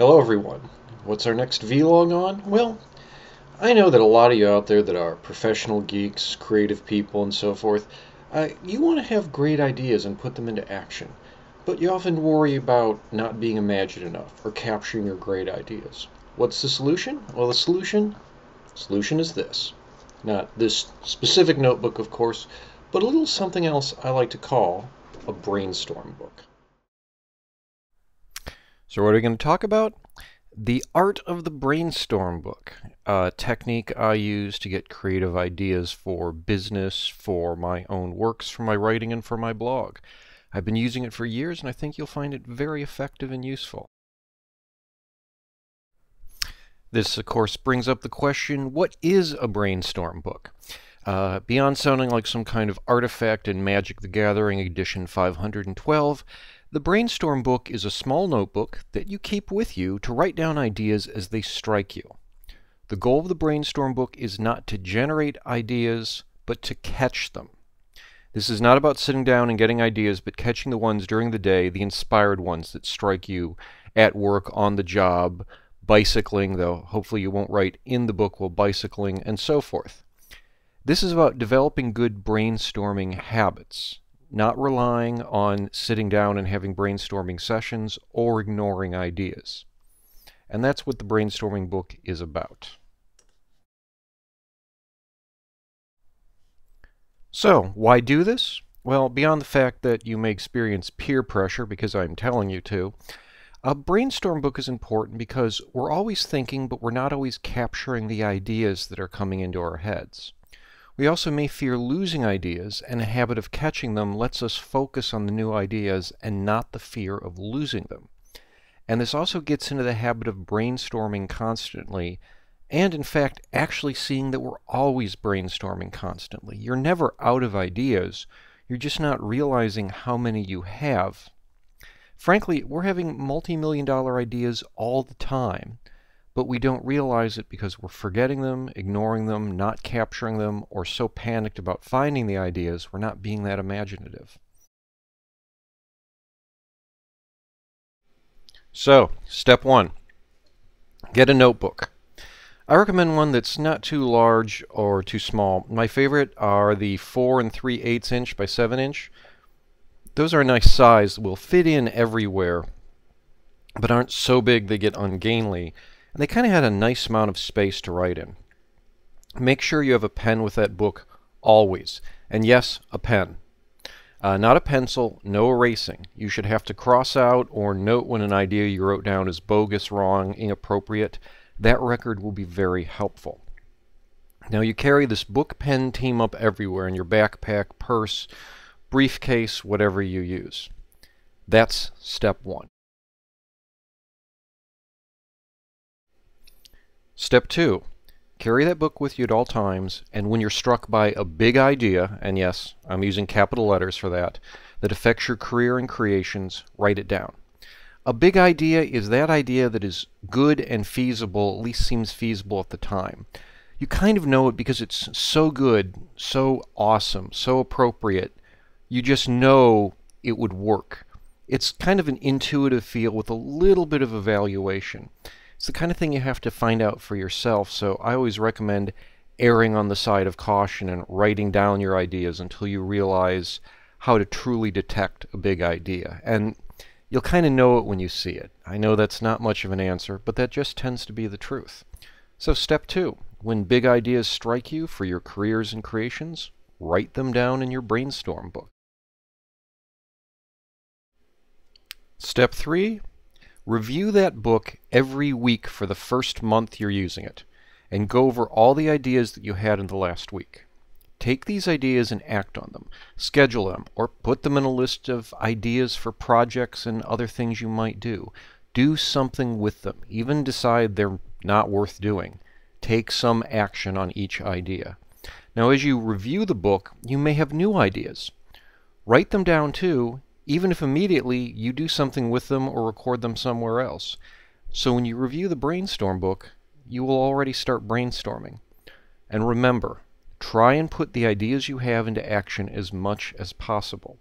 Hello everyone. What's our next vlog on? Well, I know that a lot of you out there that are professional geeks, creative people, and so forth, you want to have great ideas and put them into action, but you often worry about not being imaginative enough or capturing your great ideas. What's the solution? Well, the solution is this. Not this specific notebook, of course, but a little something else I like to call a brainstorm book. So what are we going to talk about? The art of the brainstorm book, a technique I use to get creative ideas for business, for my own works, for my writing, and for my blog. I've been using it for years, and I think you'll find it very effective and useful. This, of course, brings up the question, what is a brainstorm book? Beyond sounding like some kind of artifact in Magic the Gathering edition 512, the Brainstorm Book is a small notebook that you keep with you to write down ideas as they strike you. The goal of the Brainstorm Book is not to generate ideas, but to catch them. This is not about sitting down and getting ideas, but catching the ones during the day, the inspired ones that strike you at work, on the job, bicycling, though hopefully you won't write in the book while bicycling, and so forth. This is about developing good brainstorming habits, not relying on sitting down and having brainstorming sessions or ignoring ideas. And that's what the brainstorming book is about. So, why do this? Well, beyond the fact that you may experience peer pressure because I'm telling you to, a brainstorm book is important because we're always thinking, but we're not always capturing the ideas that are coming into our heads. We also may fear losing ideas, and a habit of catching them lets us focus on the new ideas and not the fear of losing them. And this also gets into the habit of brainstorming constantly, and in fact actually seeing that we're always brainstorming constantly. You're never out of ideas, you're just not realizing how many you have. Frankly, we're having multi-million-dollar ideas all the time, but we don't realize it because we're forgetting them, ignoring them, not capturing them, or so panicked about finding the ideas we're not being that imaginative. So, step one, get a notebook. I recommend one that's not too large or too small. My favorite are the 4 3/8 inch by 7 inch. Those are a nice size, will fit in everywhere, but aren't so big they get ungainly. And they kind of had a nice amount of space to write in. Make sure you have a pen with that book always. And yes, a pen. Not a pencil, no erasing. You should have to cross out or note when an idea you wrote down is bogus, wrong, inappropriate. That record will be very helpful. Now you carry this book pen team up everywhere in your backpack, purse, briefcase, whatever you use. That's step one. Step 2. Carry that book with you at all times, and when you're struck by a big idea, and yes, I'm using capital letters for that affects your career and creations, write it down. A big idea is that idea that is good and feasible, at least seems feasible at the time. You kind of know it because it's so good, so awesome, so appropriate, you just know it would work. It's kind of an intuitive feel with a little bit of evaluation. It's the kind of thing you have to find out for yourself, so I always recommend erring on the side of caution and writing down your ideas until you realize how to truly detect a big idea. And you'll kind of know it when you see it. I know that's not much of an answer, but that just tends to be the truth. So step 2, when big ideas strike you for your careers and creations, write them down in your brainstorm book. Step 3, review that book every week for the first month you're using it, and go over all the ideas that you had in the last week. Take these ideas and act on them. Schedule them, or put them in a list of ideas for projects and other things you might do. Do something with them. Even decide they're not worth doing. Take some action on each idea. Now, as you review the book, you may have new ideas. Write them down too, even if immediately you do something with them or record them somewhere else. So when you review the brainstorm book, you will already start brainstorming. And remember, try and put the ideas you have into action as much as possible.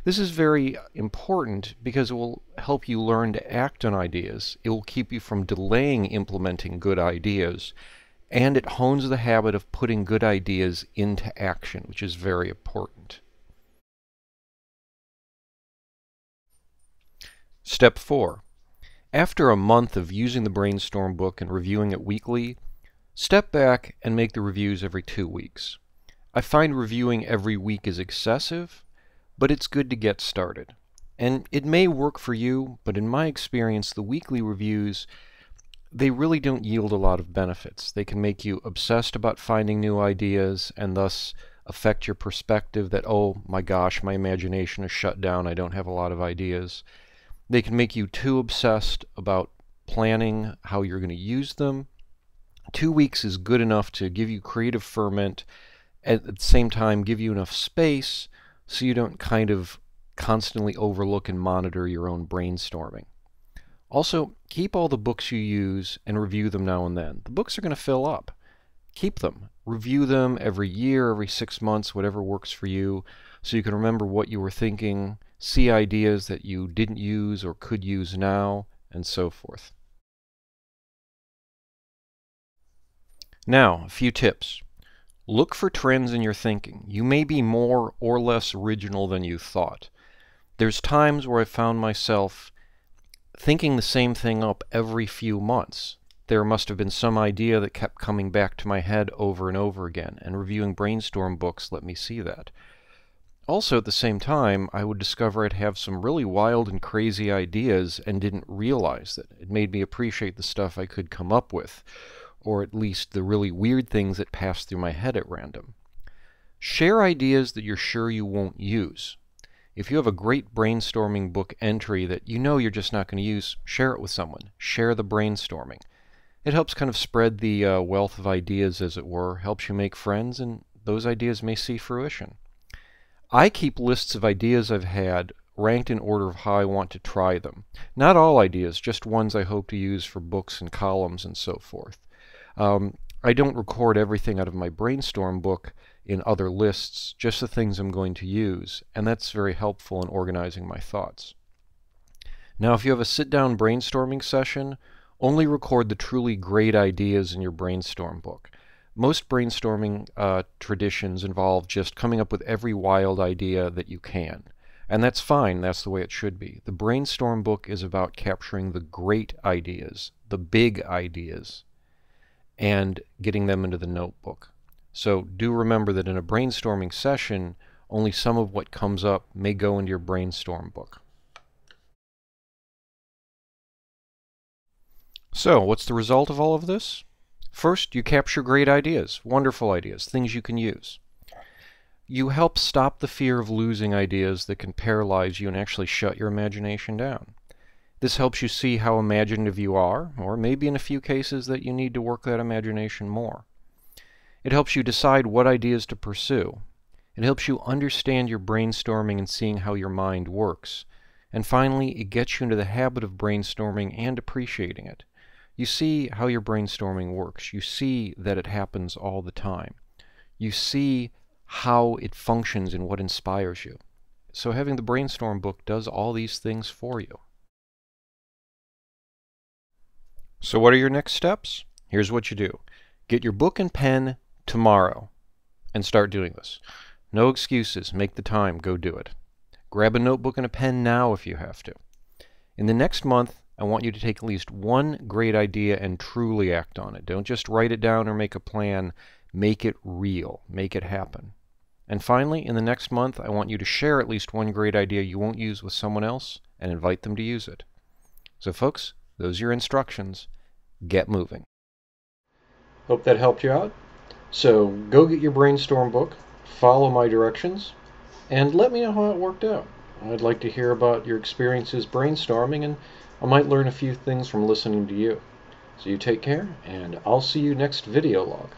This is very important because it will help you learn to act on ideas. It will keep you from delaying implementing good ideas, and it hones the habit of putting good ideas into action, which is very important. Step 4. After a month of using the Brainstorm book and reviewing it weekly, step back and make the reviews every 2 weeks. I find reviewing every week is excessive, but it's good to get started. And it may work for you, but in my experience, the weekly reviews, they really don't yield a lot of benefits. They can make you obsessed about finding new ideas and thus affect your perspective that, oh my gosh, my imagination is shut down, I don't have a lot of ideas. They can make you too obsessed about planning how you're going to use them. 2 weeks is good enough to give you creative ferment, at the same time give you enough space so you don't kind of constantly overlook and monitor your own brainstorming. Also, keep all the books you use and review them now and then. The books are going to fill up. Keep them. Review them every year, every 6 months, whatever works for you, so you can remember what you were thinking, see ideas that you didn't use or could use now, and so forth. Now, a few tips. Look for trends in your thinking. You may be more or less original than you thought. There's times where I found myself thinking the same thing up every few months. There must have been some idea that kept coming back to my head over and over again, and reviewing Brainstorm books let me see that. Also, at the same time, I would discover I'd have some really wild and crazy ideas and didn't realize that. It made me appreciate the stuff I could come up with, or at least the really weird things that passed through my head at random. Share ideas that you're sure you won't use. If you have a great brainstorming book entry that you know you're just not going to use, share it with someone. Share the brainstorming. It helps kind of spread the wealth of ideas, as it were, helps you make friends, and those ideas may see fruition. I keep lists of ideas I've had ranked in order of how I want to try them. Not all ideas, just ones I hope to use for books and columns and so forth. I don't record everything out of my Brainstorm book in other lists, just the things I'm going to use, and that's very helpful in organizing my thoughts. Now, if you have a sit-down brainstorming session, only record the truly great ideas in your Brainstorm book. Most brainstorming traditions involve just coming up with every wild idea that you can. And that's fine, that's the way it should be. The Brainstorm book is about capturing the great ideas, the big ideas, and getting them into the notebook. So do remember that in a brainstorming session, only some of what comes up may go into your Brainstorm book. So, what's the result of all of this? First, you capture great ideas, wonderful ideas, things you can use. You help stop the fear of losing ideas that can paralyze you and actually shut your imagination down. This helps you see how imaginative you are, or maybe in a few cases that you need to work that imagination more. It helps you decide what ideas to pursue. It helps you understand your brainstorming and seeing how your mind works. And finally, it gets you into the habit of brainstorming and appreciating it. You see how your brainstorming works. You see that it happens all the time. You see how it functions and what inspires you. So having the Brainstorm book does all these things for you. So what are your next steps? Here's what you do. Get your book and pen tomorrow and start doing this. No excuses. Make the time. Go do it. Grab a notebook and a pen now if you have to. In the next month, I want you to take at least one great idea and truly act on it. Don't just write it down or make a plan. Make it real. Make it happen. And finally, in the next month, I want you to share at least one great idea you won't use with someone else and invite them to use it. So folks, those are your instructions. Get moving. Hope that helped you out. So go get your Brainstorm book, follow my directions, and let me know how it worked out. I'd like to hear about your experiences brainstorming, and I might learn a few things from listening to you. So you take care, and I'll see you next video log.